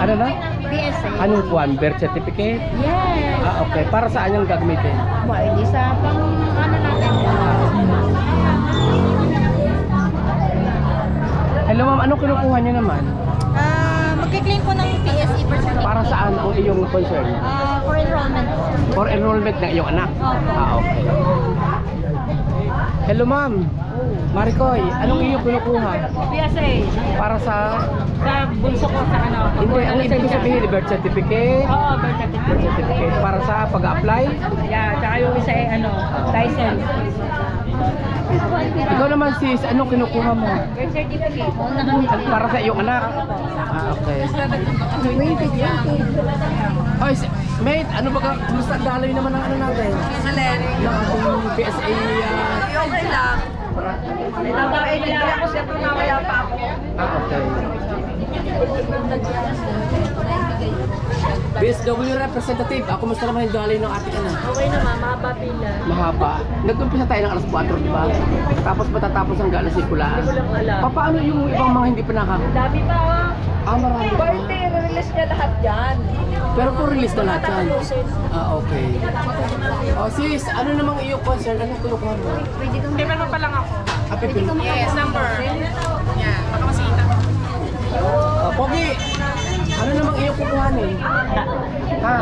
Ano na? PSA. Anong kuwan? Birth certificate? Yes. Ah, okay. Para saan yung gagamitin? Ba, hindi sa pang ano natin. Hello ma'am, anong kinukuha niyo naman? Magkiklaim po ng PSA person. Para saan ang iyong concern? For enrollment. For enrollment ng iyong anak? Opo. Ah, okay. Hello ma'am. Maricoy, anong iyong kinukuha? PSA. Para sa... Sa bunso ko sa ano. Hindi, ang ibig sabihin, birth certificate? Oo, birth certificate. Birth certificate. Para sa pag-apply? Yeah, tsaka yung isa eh, ano, license. Ikaw naman sis, anong kinukuha mo? Birth certificate. Para sa iyong anak? Ah, okay. Oy, mate, ano ba ka? Kumusta ang daloy naman ng ano natin? Yung ating PSA... Okay lang. Hindi ako siya kung mamaya pa ako. Ah, okay. BSW representative, ako kumusta naman yung daloy ng ating anak? Okay naman, mahaba pila. Mahaba. Nag-umpisa tayo ng alas 4, di ba? Tapos matatapos ang alas 5 lang. Hindi ko lang alam. Paano yung ibang mga hindi pa nakaka... Dami pa oh. Ah, marami pa. Birthday, release niya lahat yan. Pero kung release na lahat yan. Ah, okay. Oh, sis, ano namang iyong concern? Anong kinukuha mo? Paper pa lang ako. Ah, pipil. Yes, number. Yan, baka masita. Pogi, ano namang iyong kukuhanin? Ha?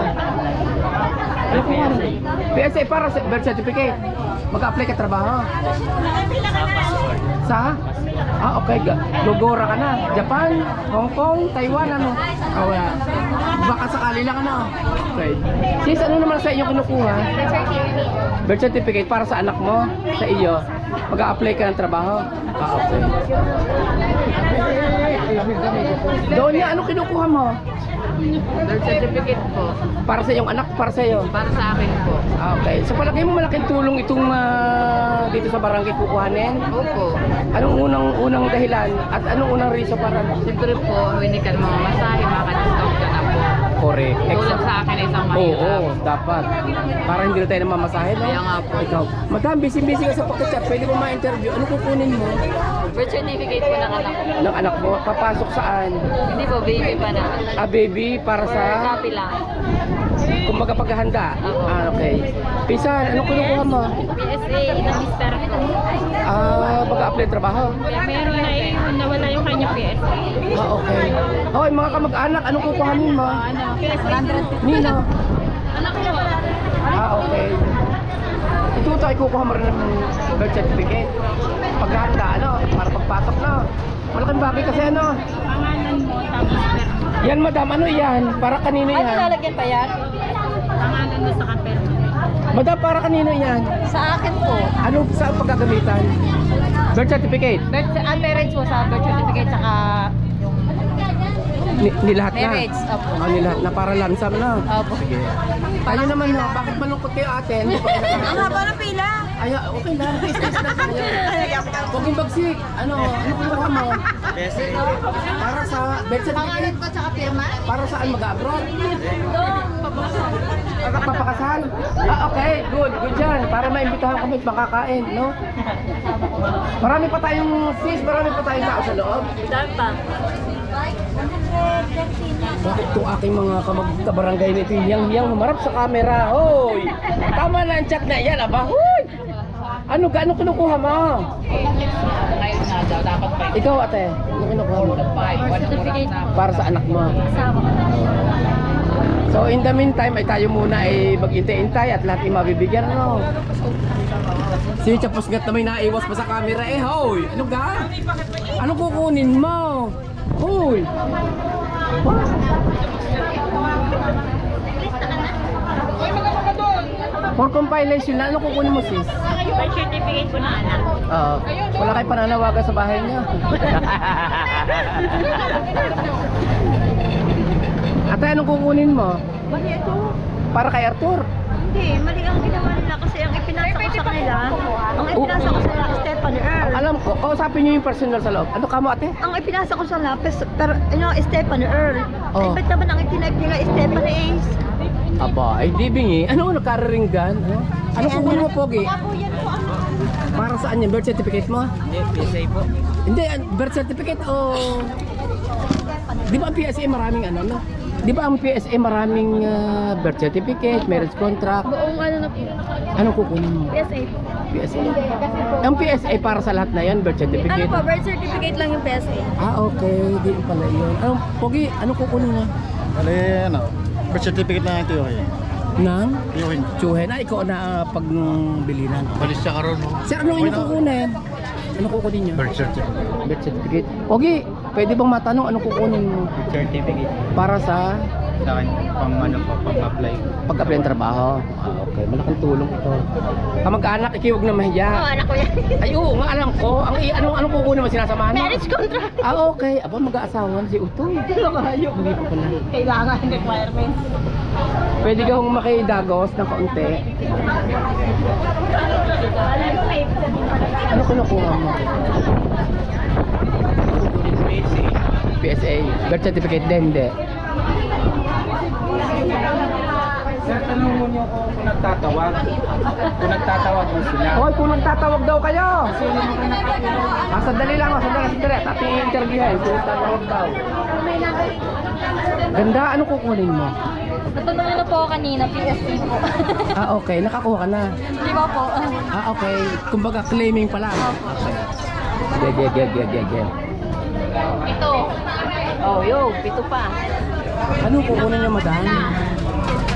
Ano kukuhanin? PSA para sa birth certificate. Mag-apply ka trabaho? Sa? Ah, okay. Gogora ka na. Japan, Hong Kong, Taiwan, ano? Ah, wala. Baka sakali lang, ano? Okay. Sis, ano naman sa iyo kinukuha? Birth certificate para sa anak mo? Sa iyo? Mag-a-apply ka ng trabaho? Ah, okay. Doon niya, ano kinukuha mo? Birth certificate po. Para sa iyong anak, para sa iyo? Para sa akin po. Ah, okay. So palagay mo malaking tulong itong dito sa barangay kukuhanin? Opo. Anong unang dahilan at anong unang reason para? Siyempre po, hindi ka mga masahe, makaka-discount ka na po. Correct. Tulong sa akin ay isang mahirap. Oo, dapat. Para hindi na tayo namamasahe, no? Kaya nga po. Ikaw, madam, busy-busy ka sa pagka-chat. Pwede mo ma-interview. Ano kukunin mo? Birth certificate po ng anak ko. Ng anak mo? Papasok saan? Hindi po, baby pa na. Ah, baby, para Or sa... copy lang. Kung magpaghahanda. Oo. Ah, okay. Pisan, anong kinukuha mo? PSA, ng mister ko. Ah, mag-a-apply trabaho? Meron na nawala yung kanya PSA. Ah, okay. Okay, mga kamag-anak, anong kukuhanin mo? Ano, PSA. Nino? Anak ko. Ah, okay. Ito tayo kukuha mo rin ng birth certificate. Paghahanda, ano? Para pagpasok, no? Malaking bagay kasi, ano? Pangalan mo, tapos perma. Yan, madam, ano yan? Para kanino yan? Lalagyan pa yan? Pangalan mo sa perma. Madam, para kanino yan? Sa akin po. Ano saan pagkagamitan? Birth certificate? Parents mo sa birth certificate saka Ni lahat na? marriage. Opo. Ah, ni lahat na para lansam na? Opo. Sige. Tayo naman, no? Bakit malungkot kayo atin? Ang haba ng pila. Ay, okay lang. Business lang tayo. Huwag yung bagsik. Ano kinukuha mo? Para sa birth certificate? ko saka pirma? Para saan mag-abroad? Papakasal? Ah, okay. Good. Good dyan. Para maimbitahan kami at makakain, no? Marami pa tayong sis, marami pa tayong tao sa loob. Saan pa? Bakit itong aking mga kabarangay nito yang humarap sa camera? Hoy! Tama na ang chat na yan, aba? Hoy! Ano kinukuha mo? Ngayon na daw, dapat pa. Ikaw ate, ano kinukuha mo? Para sa anak mo. So in the meantime ay tayo muna ay mag-intay-intay at lahat ay mabibigyan, no? Si Chapusgat na may naiwas pa sa camera eh, hoy! Ano ga? Ano kukunin mo? Hoy! For compilation na, ano kukunin mo sis? Birth certificate po ng anak. Oo. Wala kayo pananawagan sa bahay niya. Ate, anong kukunin mo? Mali ito. Para kay Arthur? Hindi, mali ang ginawa nila kasi ang ipinasa ko sa kanila. Ang ipinasa ko sa Stephanie Earl. Alam ko, kausapin niyo yung personal sa loob. Ano ka mo ate? Ang ipinasa ko sa lapis, pero Stephanie Earl. Oh. Ay, ba't naman ang itinayip nila Stephanie Ace? Aba, ay di bingi. Ano nakaringgan? Ano kukunin mo, Pogi? Ako yan po ano? Para saan yan? Birth certificate mo? Hindi, PSA po. Hindi, birth certificate o... Di ba ang PSA maraming ano, no? Di ba ang PSA maraming birth certificate, marriage contract? Buong ano na po. Anong kukunin mo? PSA po. PSA. Ang PSA para sa lahat na yan, birth Ano certificate? po, birth certificate lang yung PSA. Ah, okay. Di pala yun. Anong, Pogi, anong kukunin mo? Ano ano? Birth certificate na ito yun. Nang? Yung Chuhen. Ah, ikaw na pagbilinan. balis siya karon mo. Sir, ano yung kukunin? Ano kukunin niyo? Birth certificate. Birth certificate. Pogi, pwede bang matanong anong kukunin mo? Birth certificate. Para sa Sa akin, pang ano pa, pang-apply. pag-apply ng trabaho. Ah, okay. Malaking tulong ito. Kamag-anak, ikiwag na mahiya. Anak ko yan. Ay, oo, nga alam ko. Anong kukunin mo sinasamahan mo? Marriage contract. Ah, okay. Aba, mag-aasawa si Utoy. Hayop. Hindi pa pala. Kailangan requirements. Pwede ka hong makidagos ng kaunti. Ano kinukuha mo? PSA. Birth certificate din, hindi. Sir, tanong mo niyo kung nagtatawag. Kung nagtatawag mo sila. Hoy, kung nagtatawag daw kayo! Sandali lang, sandali. Ating i-interviewin. Kung nagtatawag daw. Ganda, ano kukunin mo? Natanong na po ako kanina, PSA po. Ah, okay. Nakakuha ka na. Di ba po? Ah, okay. Kumbaga, claiming pa lang. Okay. Gege. Ito. Oh, pito pa. Anong kukunin niyo, madam?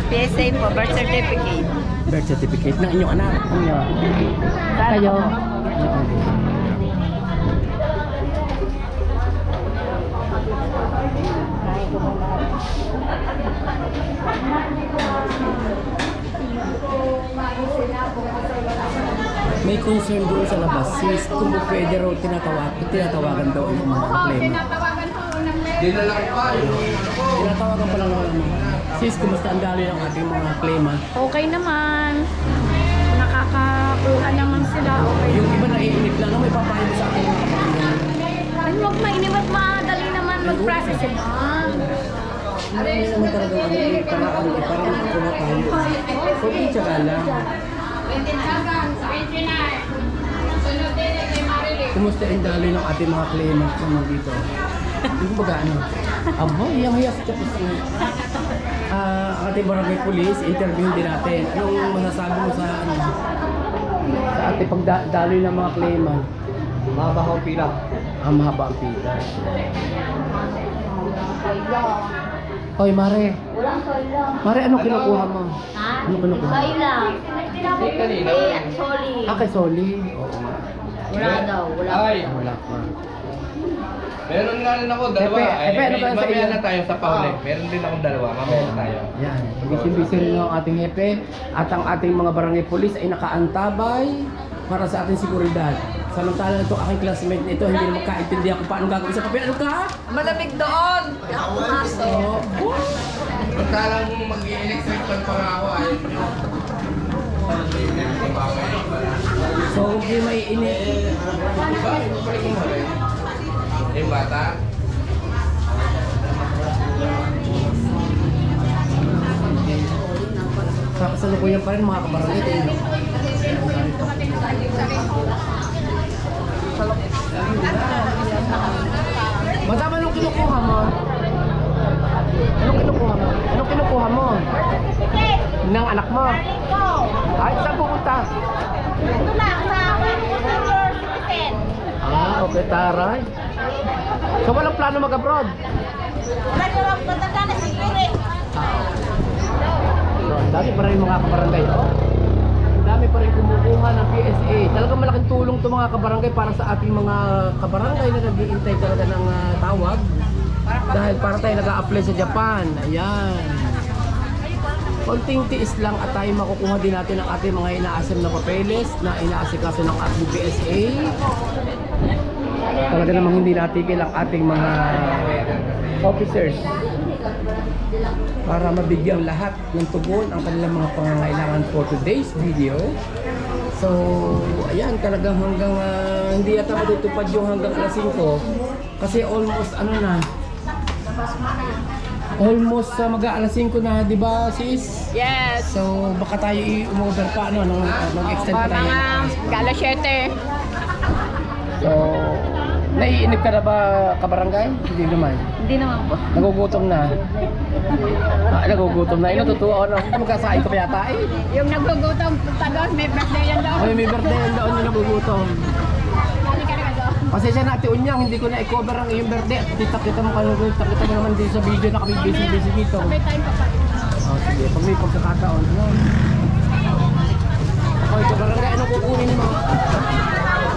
PSA po, birth certificate. Birth certificate ng inyong anak. Inyo. Kayo. May concern doon sa labas, sis, kung pwede raw tinatawagan daw yung mga claim. Tinatawagan pa lang naman ng mga. Sis, kumusta ang dali ng ating mga claimant? Okay naman. Nakakakuha naman sila. Okay. Yung iba naiinip lang, may papayo mo sa akin mga kapatid. Ay, huwag mainim at madali naman mag-process eh. Hindi naman talaga parang makakuha tayo. Kunti tsaka lang. Kumusta ang dali ng ating mga claimants naman dito? Hindi ko baga ano? Abo, yung hiyas tapos ating barangay police, interview din natin. Anong masasabi mo sa ano? Sa ating pagdaloy ng mga claimant? Mahaba ko pila. Mahaba ang pila. Hoy, Mare. Mare, anong kinukuha mo? Ha? Ano kinukuha? Kayo lang. Sorry. Ah, kay Soli. Oo nga. Wala daw. Wala. Wala pa. Meron nga rin ako, dalawa. Epe, ano ba sa Mamaya iyo? na tayo sa Paule. Meron din akong dalawa, mamaya na tayo. Yan. Busy-busy rin ang ating hepe at ang ating mga barangay police ay nakaantabay para sa ating seguridad. Samantala ito aking classmate nito, hindi na magkaintindihan kung paano gagawin sa papel. Ano ka? Malamig doon! Oo. Pagkalang mag-i-electric fan pa nga ako, ayun nyo. So, hindi maiinit. Yung bata. Sa kasalukuyan pa rin mga kabarangay. Madam, anong kinukuha mo? Anong kinukuha mo? Anong kinukuha mo? Ng anak mo? Ay, saan pupunta? Ito lang sa senior citizen. Ah, okay, taray. So, walang plano mag-abroad? Wala nyo lang matanda na siguro eh. So, ang dami pa rin mga kabarangay. Oh. Ang dami pa rin kumukuha ng PSA. Talagang malaking tulong to mga kabarangay para sa ating mga kabarangay na nag-iintay talaga ng tawag. Dahil para tayo nag-a-apply sa Japan. Ayan. Konting tiis lang at tayo makukuha din natin ang ating mga inaasim na papeles na inaasikaso ng ating PSA. Talaga namang hindi natigil ang ating mga officers para mabigyan lahat ng tugon ang kanilang mga pangangailangan for today's video. So, ayan, talagang hanggang hindi yata matutupad yung hanggang alas 5 kasi almost ano na, almost mag-aalas 5 na, di ba sis? Yes! So, baka tayo i-umorder pa, ano, mag-extend pa tayo. Mga gala 7. So, Naiinip ka na ba kabarangay? Hindi naman. Hindi naman po. Nagugutom na. Nagugutom na. Totoo ano? Magkasain ko pa yata eh. Yung nagugutom, punta doon, may birthday yan daw. Ay, may birthday yan doon yung nagugutom. Bali ka na doon. Pasensya na Ate Unyang, hindi ko na i-cover ang iyong birthday. At kita mo kano, kita mo naman din sa video na kami busy dito. May time pa pa. Oh, sige, pag may pagkakataon. Ano? Ako ito barangay, ano kukunin mo?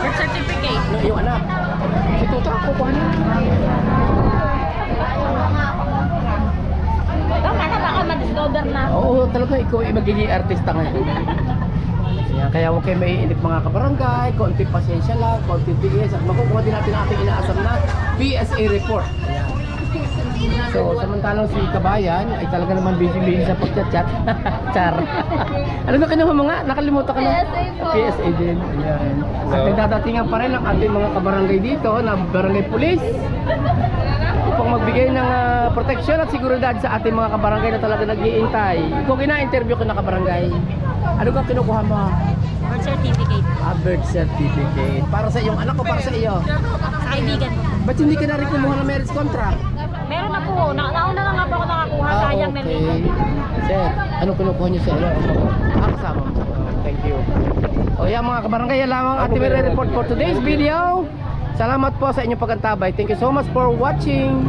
Birth certificate. Ano, yung anak? Si Tuto, ako kuha na. Ikaw na baka ma-discover na. Oo, talaga ikaw ay magiging artista ngayon. Yan, kaya huwag kayo maiinip mga kabarangay, konti pasensya lang, konti tiis, at makukuha din natin ang ating inaasam na PSA report. Ayan. So, samantalang si Kabayan ay talaga naman busy sa pagchat-chat. Char. Ano na kinuha mo nga? Nakalimutan ka na? PSA po. PSA din. Ayan. At may dadatingan pa rin ang ating mga kabarangay dito na barangay pulis upang magbigay ng proteksyon at seguridad sa ating mga kabarangay na talaga nag-iintay. Ikaw kina-interview ko na kabarangay. Ano ka kinukuha mo? Birth certificate. Birth certificate. Para sa iyong anak o para sa iyo? Sa kaibigan ko. Ba't hindi ka na rin kumuha ng marriage contract? Meron na po. Nauna na nga po ako nakakuha. Sayang meron okay. Sir, anong kinukuha niyo sa iyo? Kasama mo. Thank you. O yan mga kabarangay, yan lamang ating report for today's video. Salamat po sa inyong pag-antabay. Thank you so much for watching.